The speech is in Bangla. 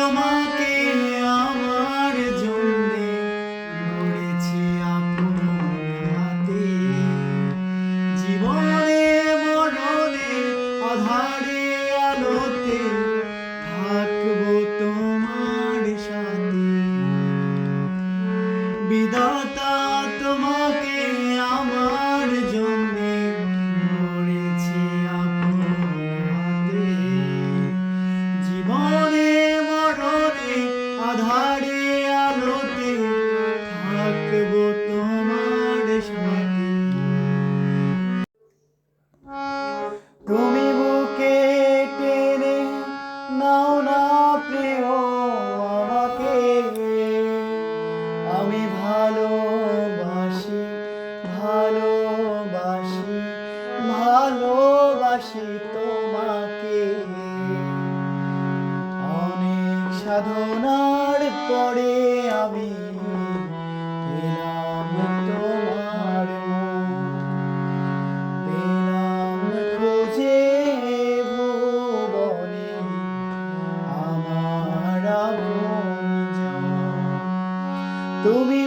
তোমাকে আমার জন্যে গড়েছি আপন হাতে। জীবনে মরণে আধারে আলোতে থাকবো তোমার সাথে। বিধাতা তোমাকে আমার জন্যে গড়েছি আপন হাতে। জীবনে মরণে আধারে আলোতে থাকবো তোমার সাথে। তুমি বুকে টেনে নাও না প্রিয় আমাকে। আমি ভালোবাসি ভালোবাসি ভালোবাসি তোমাকে। অনেক সাধনার পরে আমি পেলাম তোমার মন। পেলাম খুঁজে ভুবনে আমার আপনজন। তুমি